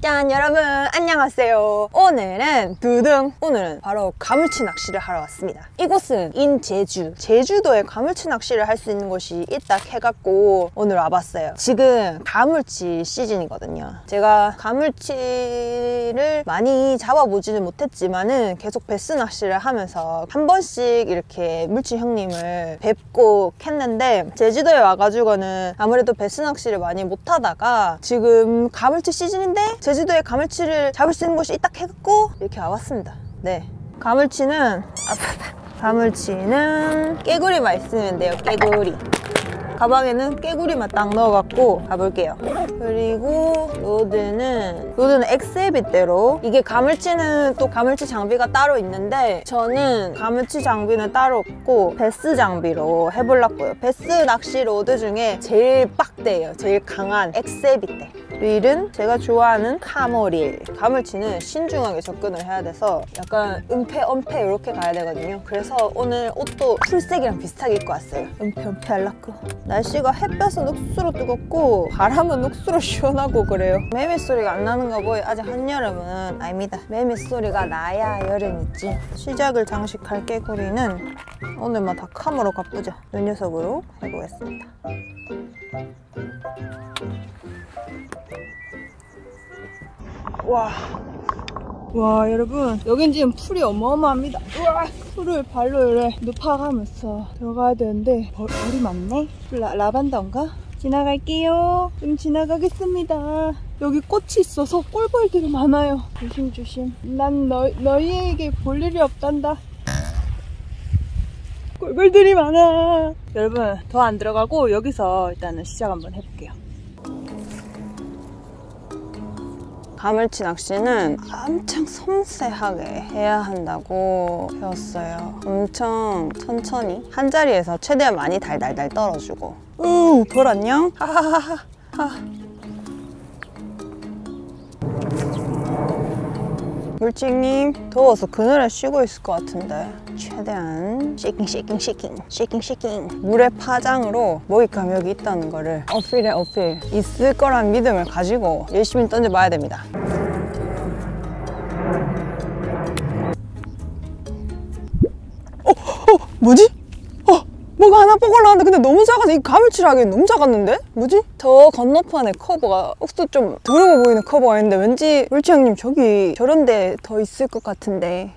짠! 여러분 안녕하세요. 오늘은 오늘은 바로 가물치 낚시를 하러 왔습니다. 이곳은 인제주, 제주도에 가물치 낚시를 할 수 있는 곳이 있다 해갖고 오늘 와봤어요. 지금 가물치 시즌이거든요. 제가 가물치를 많이 잡아보지는 못했지만은 계속 베스 낚시를 하면서 한 번씩 이렇게 물치 형님을 뵙고 했는데, 제주도에 와가지고는 아무래도 베스 낚시를 많이 못하다가 지금 가물치 시즌인데 제주도에 가물치를 잡을 수 있는 곳이 있다 해갖고 이렇게 와봤습니다. 네, 가물치는 깨구리만 있으면 돼요. 깨구리. 가방에는 깨구리만 딱 넣어갖고 가볼게요. 그리고 로드는 엑스헤비대로, 이게 가물치는 또 가물치 장비가 따로 있는데 저는 가물치 장비는 따로 없고 베스 장비로 해보려고요. 베스 낚시 로드 중에 제일 빡대예요. 제일 강한 엑스헤비대. 릴은 제가 좋아하는 카모릴. 가물치는 신중하게 접근을 해야 돼서 약간 은폐, 엄폐 이렇게 가야 되거든요. 그래서 오늘 옷도 풀색이랑 비슷하게 입고 왔어요. 은폐, 엄폐 하려고. 날씨가 햇볕은 옥수로 뜨겁고 바람은 옥수로 시원하고 그래요. 매미 소리가 안 나는가 보여. 아직 한여름은 아닙니다. 매미 소리가 나야 여름이지. 시작을 장식할 깨구리는 오늘만 다 카모로 가쁘죠. 이 녀석으로 해보겠습니다. 와 여러분, 여긴 지금 풀이 어마어마합니다. 우와, 풀을 발로 이렇게 눕혀가면서 들어가야 되는데 벌이 많네? 라반더인가? 지나갈게요. 좀 지나가겠습니다. 여기 꽃이 있어서 꿀벌들이 많아요. 조심조심. 난 너희에게 볼 일이 없단다. 꿀벌들이 많아. 여러분, 더 안 들어가고 여기서 일단은 시작 한번 해볼게요. 가물치 낚시는 엄청 섬세하게 해야 한다고 배웠어요. 엄청 천천히 한 자리에서 최대한 많이 달달달 떨어주고. 벌 안녕? 하하하하. 물치님 더워서 그늘에 쉬고 있을 것 같은데 최대한 쉐이킹 물의 파장으로 먹잇감이 있다는 거를 어필 있을 거란 믿음을 가지고 열심히 던져봐야 됩니다. 뭐지? 뭐가 하나 뽀글 나왔는데 근데 너무 작아서, 이 가물치를 하기엔 너무 작았는데? 뭐지? 저 건너편에 커버가 옥수 좀 더러워 보이는 커버가 있는데 왠지 물치 형님 저기 저런 데 더 있을 것 같은데.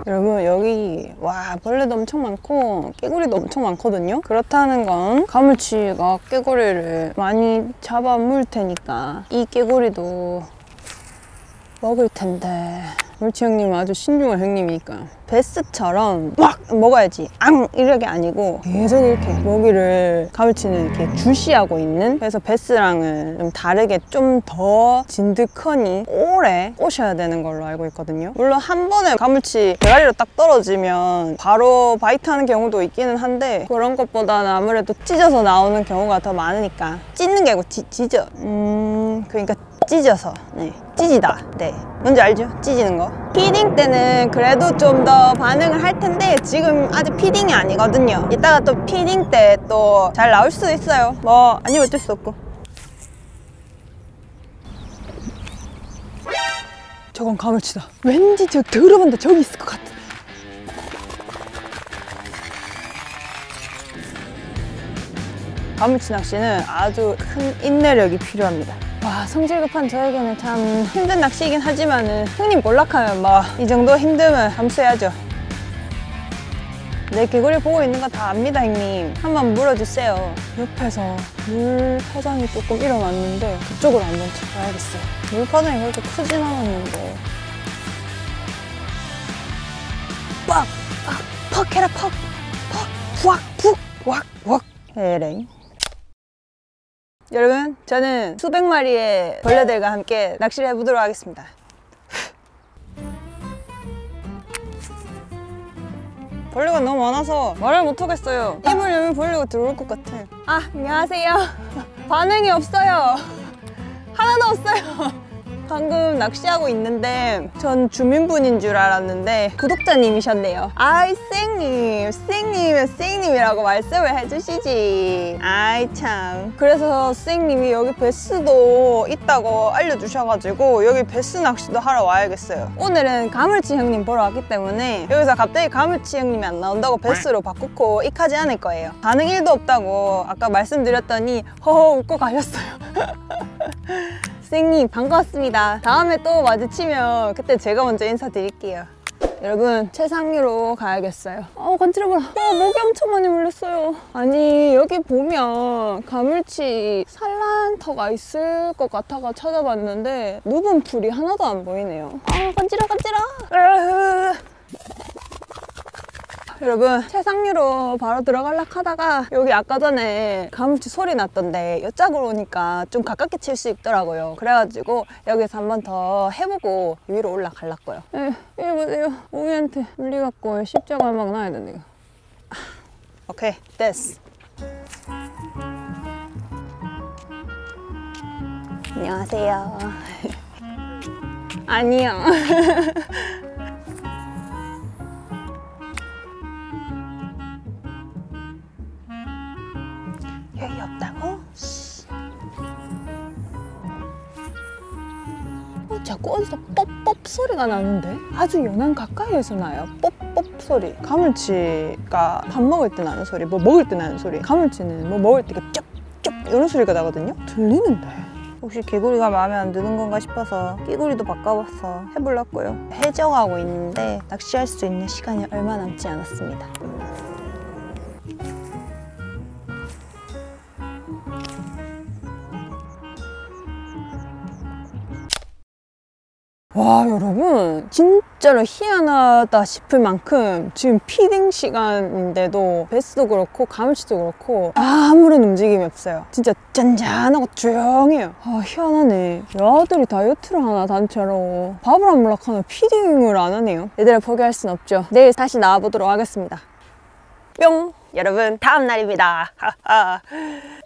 여러분 여기 와 벌레도 엄청 많고 깨구리도 엄청 많거든요. 그렇다는 건 가물치가 깨구리를 많이 잡아 물 테니까 이 깨구리도 먹을 텐데, 물치 형님은 아주 신중한 형님이니까 베스처럼 막 먹어야지 이렇게 아니고 계속 이렇게 먹이를 가물치는 이렇게 주시하고 있는, 그래서 베스랑은 좀 다르게 좀 더 진득하니 오래 오셔야 되는 걸로 알고 있거든요. 물론 한 번에 가물치 대가리로 딱 떨어지면 바로 바이트하는 경우도 있기는 한데 그런 것보다는 아무래도 찢어서 나오는 경우가 더 많으니까. 찢는 게 아니고 찢어. 그러니까 찢어서, 네, 찢이다. 네, 뭔지 알죠? 찢이는 거. 피딩 때는 그래도 좀 더 반응을 할 텐데 지금 아직 피딩이 아니거든요. 이따가 또 피딩 때 또 잘 나올 수도 있어요. 뭐 아니면 어쩔 수 없고. 저건 가물치다. 왠지 저 더러운데 저기 있을 것 같아. 가물치 낚시는 아주 큰 인내력이 필요합니다. 와, 성질 급한 저에게는 참 힘든 낚시이긴 하지만은 형님 몰락하면 뭐 이 정도 힘듦을 감수해야죠. 내 개구리 보고 있는 거 다 압니다, 형님. 한번 물어주세요. 옆에서 물 파장이 조금 일어났는데 그쪽으로 한번 쳐봐야겠어요. 물 파장이 그렇게 크진 않았는데. 퍽 해라 퍽 푹 에레이. 여러분, 저는 수백 마리의 벌레들과 함께 낚시를 해보도록 하겠습니다. 벌레가 너무 많아서 말을 못하겠어요. 입을 열면 벌레가 들어올 것 같아. 안녕하세요. 반응이 없어요. 하나도 없어요. 방금 낚시하고 있는데 전 주민분인 줄 알았는데 구독자님이셨네요. 아이 쌩님 아니면 선생님이라고 말씀을 해주시지. 아이 참. 그래서 선생님이 여기 베스도 있다고 알려주셔가지고 여기 베스 낚시도 하러 와야겠어요. 오늘은 가물치 형님 보러 왔기 때문에 여기서 갑자기 가물치 형님이 안 나온다고 베스로 바꾸고 익하지 않을 거예요. 반응 1도 없다고 아까 말씀드렸더니 허허 웃고 가셨어요. 선생님 반갑습니다. 다음에 또 마주치면 그때 제가 먼저 인사드릴게요. 여러분 최상류로 가야겠어요. 간지러워라. 목이 엄청 많이 물렸어요. 아니 여기 보면 가물치 산란터가 있을 것 같아가 찾아봤는데 묵은 풀이 하나도 안 보이네요. 간지러. 여러분 최상류로 바로 들어가려고 하다가 여기 아까 전에 가물치 소리 났던데 이쪽으로 오니까 좀 가깝게 칠 수 있더라고요. 그래가지고 여기서 한 번 더 해보고 위로 올라가려고요. 이거 보세요. 우미한테 물려갖고 십자가 막 나야 되네 이거. 오케이 됐어. 안녕하세요. 아니요. 여기 없다고? 자꾸 어디서 뻑뻑 소리가 나는데? 아주 연안 가까이에서 나요. 뻑뻑 소리. 가물치가 밥 먹을 때 나는 소리, 뭐 먹을 때 나는 소리. 가물치는 뭐 먹을 때 쩝쩝 이런 소리가 나거든요? 들리는데? 혹시 개구리가 마음에 안 드는 건가 싶어서 끼구리도 바꿔봤어. 해보려고요. 해적하고 있는데 낚시할 수 있는 시간이 얼마 남지 않았습니다. 와 여러분 진짜로 희한하다 싶을 만큼 지금 피딩 시간인데도 베스도 그렇고 가물치도 그렇고 아무런 움직임이 없어요. 진짜 잔잔하고 조용해요. 희한하네. 여아들이 다이어트를 하나 단체로 밥을 안 먹으면 피딩을 안 하네요. 얘들아 포기할 순 없죠. 내일 다시 나와보도록 하겠습니다. 뿅! 여러분 다음 날입니다.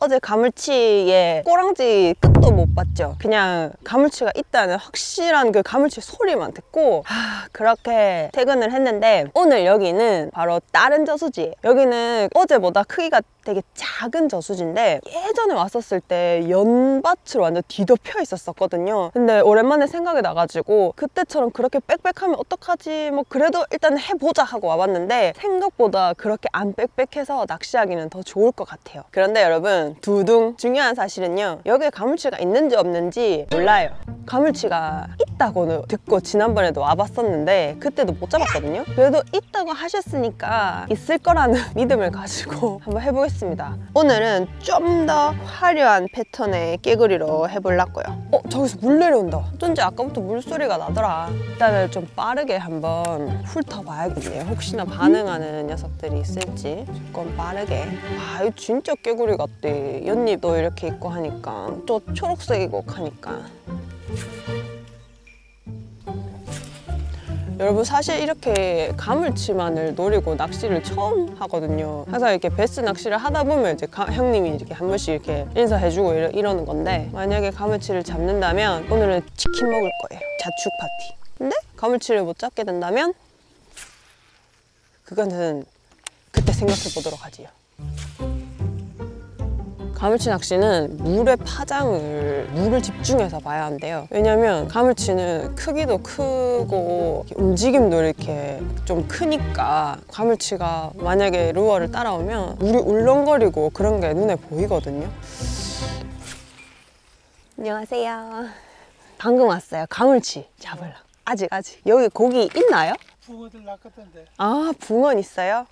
어제 가물치의 꼬랑지 끝도 못 봤죠. 그냥 가물치가 있다는 확실한 그 가물치 소리만 듣고 그렇게 퇴근을 했는데 오늘 여기는 바로 다른 저수지예요. 여기는 어제보다 크기가 되게 작은 저수지인데 예전에 왔었을 때 연밭으로 완전 뒤덮여 있었거든요. 근데 오랜만에 생각이 나가지고 그때처럼 그렇게 빽빽하면 어떡하지 뭐 그래도 일단 해보자 하고 와봤는데 생각보다 그렇게 안 빽빽해서 낚시하기는 더 좋을 것 같아요. 그런데 여러분 두둥 중요한 사실은요, 여기에 가물치가 있는지 없는지 몰라요. 가물치가 있다고 듣고 지난번에도 와봤었는데 그때도 못 잡았거든요. 그래도 있다고 하셨으니까 있을 거라는 믿음을 가지고 한번 해보겠습니다. 오늘은 좀 더 화려한 패턴의 깨구리로 해보려고요. 저기서 물 내려온다. 어쩐지 아까부터 물소리가 나더라. 일단은 좀 빠르게 한번 훑어봐야겠네요. 혹시나 반응하는 녀석들이 있을지 조금 빠르게. 이거 진짜 깨구리 같대. 연잎도 이렇게 있고 하니까 또 초록색이고 하니까. 여러분 사실 이렇게 가물치만을 노리고 낚시를 처음 하거든요. 항상 이렇게 베스 낚시를 하다 보면 이제 형님이 이렇게 한 번씩 이렇게 인사해주고 이러는 건데 만약에 가물치를 잡는다면 오늘은 치킨 먹을 거예요. 자축 파티. 근데 가물치를 못 잡게 된다면 그거는 그때 생각해 보도록 하지요. 가물치 낚시는 물의 파장을 물을 집중해서 봐야 한대요. 왜냐면 가물치는 크기도 크고 움직임도 이렇게 좀 크니까 가물치가 만약에 루어를 따라오면 물이 울렁거리고 그런 게 눈에 보이거든요. 안녕하세요. 방금 왔어요. 가물치 잡으러. 아직 여기 고기 있나요? 붕어들 낚았던데. 붕어는 있어요?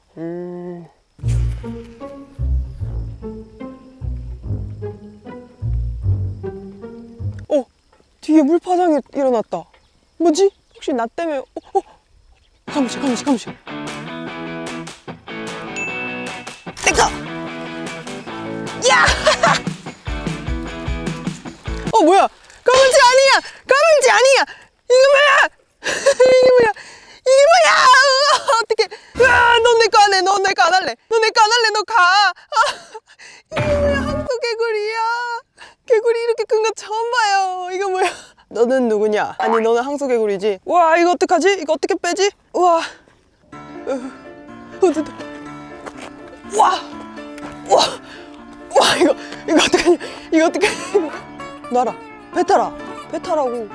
뒤에 물파장이 일어났다. 뭐지? 혹시 나 때문에 가물치 떼꺼! 야! 뭐야? 가물치 아니야! 이게 뭐야? 이게 뭐야? 어떡해. 넌 내 거 안 해. 넌 내 거 안 할래. 너 가. 이게 뭐야? 황소개구리야. 개구리 이렇게 큰 거 처음 봐요. 이거 뭐야? 너는 누구냐? 아니 너는 황소개구리지? 와 이거 어떡하지? 이거 어떻게 빼지? 우와. 됐다. 와! 와! 와, 이거 어떡하냐? 이거 어떡하냐? 놔라. 배 타라. 배 타라고.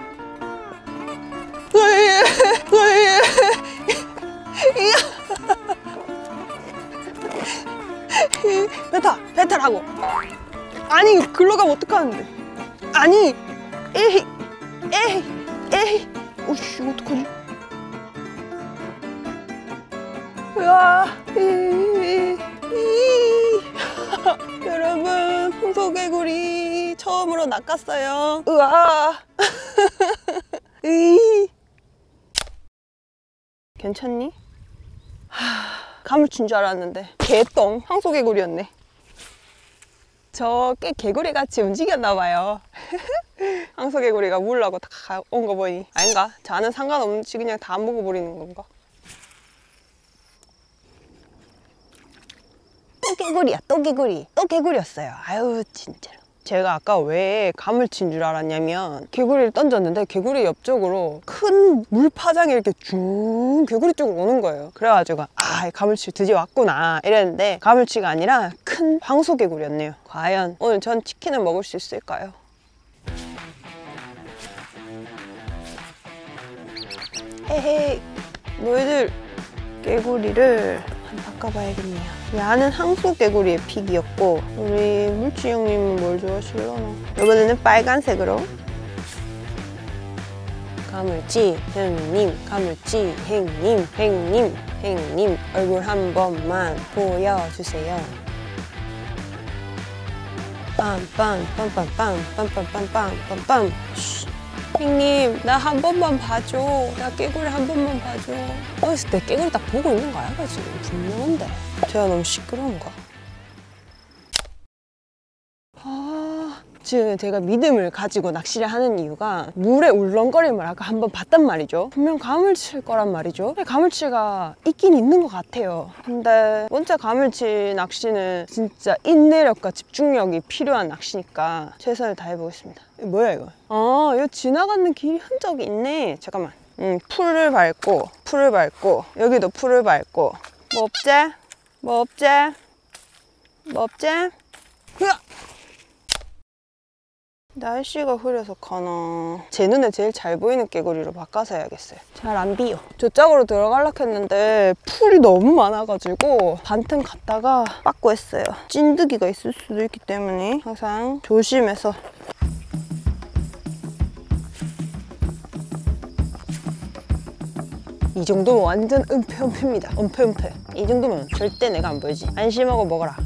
배 타라고. 아니, 글로 가면 어떡하는데? 아니, 에이. 오씨, 이거 어떡하지? 으아, 여러분, 황소개구리 처음으로 낚았어요. 으아. 괜찮니? 가물치인 줄 알았는데 개똥 황소개구리였네. 저 꽤 개구리같이 움직였나봐요. 황소개구리가 물라고 다 온 거 보니. 아닌가? 저는 상관없이 그냥 다 먹어버리는 건가? 또 개구리야, 또 개구리. 또 개구리였어요. 아유, 진짜로. 제가 아까 왜 가물치인 줄 알았냐면 개구리를 던졌는데 개구리 옆쪽으로 큰 물파장이 이렇게 쭉 개구리 쪽으로 오는 거예요. 그래가지고 아, 가물치 드디어 왔구나 이랬는데 가물치가 아니라 큰 황소개구리였네요. 과연 오늘 전 치킨을 먹을 수 있을까요? 헤헤, 너희들 개구리를 바꿔봐야겠네요. 야는 황소개구리의 픽이었고 우리 물지 형님은 뭘 좋아하실려나? 이번에는 빨간색으로 가물치 형님, 가물치 형님 얼굴 한 번만 보여주세요. 빰빰빰빰빰빰빰빰빰빰빰. 형님, 나 한 번만 봐줘. 나 깨구리 한 번만 봐줘. 어렸을 때 깨구리 딱 보고 있는 거 알까 지금? 분명한데 제가 너무 시끄러운가? 지금 제가 믿음을 가지고 낚시를 하는 이유가 물에 울렁거림을 아까 한번 봤단 말이죠. 분명 가물치일 거란 말이죠. 가물치가 있긴 있는 것 같아요. 근데 원체 가물치 낚시는 진짜 인내력과 집중력이 필요한 낚시니까 최선을 다해보겠습니다. 이거 뭐야 이거? 아, 이거 지나가는 길 흔적이 있네. 잠깐만. 풀을 밟고 여기도 풀을 밟고 뭐 없지? 뭐 없지? 으악! 날씨가 흐려서 가나. 제 눈에 제일 잘 보이는 개구리로 바꿔서 해야겠어요. 잘 안 비요. 저쪽으로 들어가려고 했는데 풀이 너무 많아가지고 반틈 갔다가 빠꾸 했어요. 찐득이가 있을 수도 있기 때문에 항상 조심해서. 이 정도면 완전 은폐입니다. 은폐. 이 정도면 절대 내가 안 보이지. 안심하고 먹어라.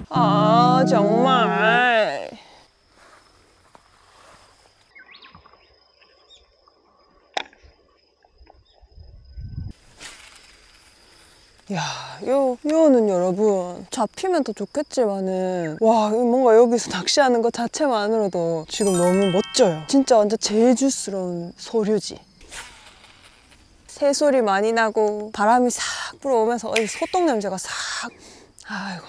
아, 정말. 야, 요는 여러분 잡히면 더 좋겠지만은 와, 뭔가 여기서 낚시하는 것 자체만으로도 지금 너무 멋져요. 진짜 완전 제주스러운 소류지. 새소리 많이 나고 바람이 싹 불어오면서 어디 소똥 냄새가 싹. 아이고.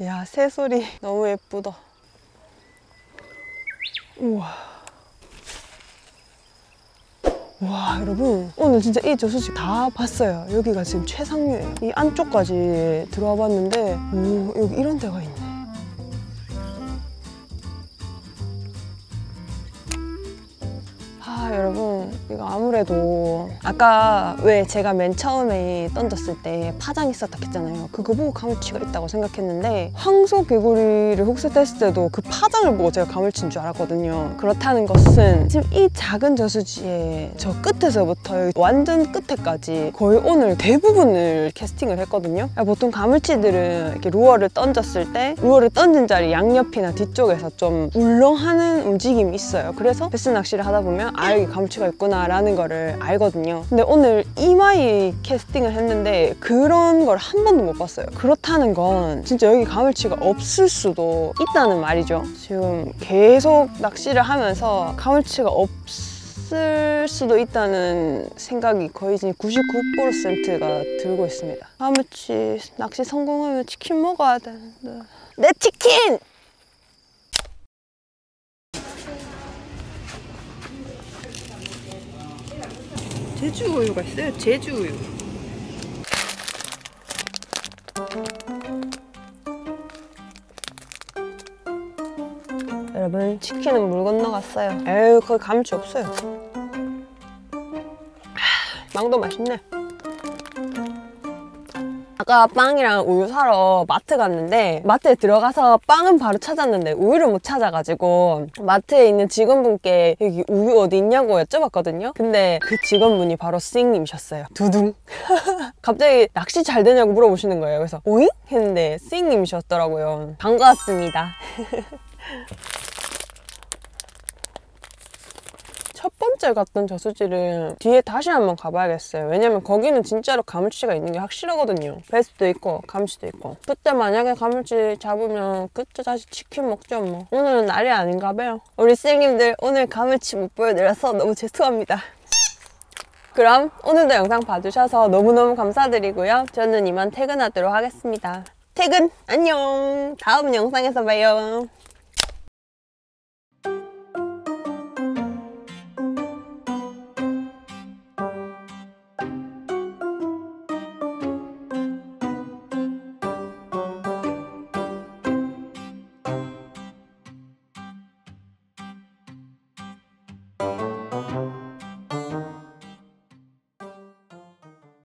야, 새소리 너무 예쁘다. 우와. 와, 여러분 오늘 진짜 이 저수지 다 봤어요. 여기가 지금 최상류예요. 이 안쪽까지 들어와 봤는데 오, 여기 이런 데가 있네. 여러분 이거 아무래도 아까 왜 제가 맨 처음에 던졌을 때 파장이 있었다 했잖아요. 그거 보고 가물치가 있다고 생각했는데 황소개구리를 혹시했을 때도 그 파장을 보고 제가 가물치인 줄 알았거든요. 그렇다는 것은 지금 이 작은 저수지의 저 끝에서부터 완전 끝에까지 거의 오늘 대부분을 캐스팅을 했거든요. 보통 가물치들은 이렇게 루어를 던졌을 때 루어를 던진 자리 양옆이나 뒤쪽에서 좀 울렁하는 움직임이 있어요. 그래서 베스 낚시를 하다 보면 아, 여기 가물치가 있구나 라는 거를 알거든요. 근데 오늘 이마이 캐스팅을 했는데 그런 걸 한 번도 못 봤어요. 그렇다는 건 진짜 여기 가물치가 없을 수도 있다는 말이죠. 지금 계속 낚시를 하면서 가물치가 없을 수도 있다는 생각이 거의 99%가 들고 있습니다. 가물치 낚시 성공하면 치킨 먹어야 되는데 내 치킨! 제주 우유가 있어요. 제주 우유. 여러분, 치킨은 물 건너갔어요. 에휴, 거기 감치 없어요. 망도 맛있네. 아까 빵이랑 우유 사러 마트 갔는데 마트에 들어가서 빵은 바로 찾았는데 우유를 못 찾아가지고 마트에 있는 직원분께 여기 우유 어디 있냐고 여쭤봤거든요. 근데 그 직원분이 바로 스윙님이셨어요. 두둥. 갑자기 낚시 잘 되냐고 물어보시는 거예요. 그래서 오잉? 했는데 스윙님이셨더라고요. 반가웠습니다. 첫 번째 갔던 저수지를 뒤에 다시 한번 가봐야겠어요. 왜냐면 거기는 진짜로 가물치가 있는 게 확실하거든요. 배수도 있고 가물치도 있고. 그때 만약에 가물치 잡으면 그때 다시 치킨 먹죠 뭐. 오늘은 날이 아닌가 봐요. 우리 쌤님들 오늘 가물치 못 보여드려서 너무 죄송합니다. 그럼 오늘도 영상 봐주셔서 너무너무 감사드리고요. 저는 이만 퇴근하도록 하겠습니다. 퇴근! 안녕! 다음 영상에서 봐요.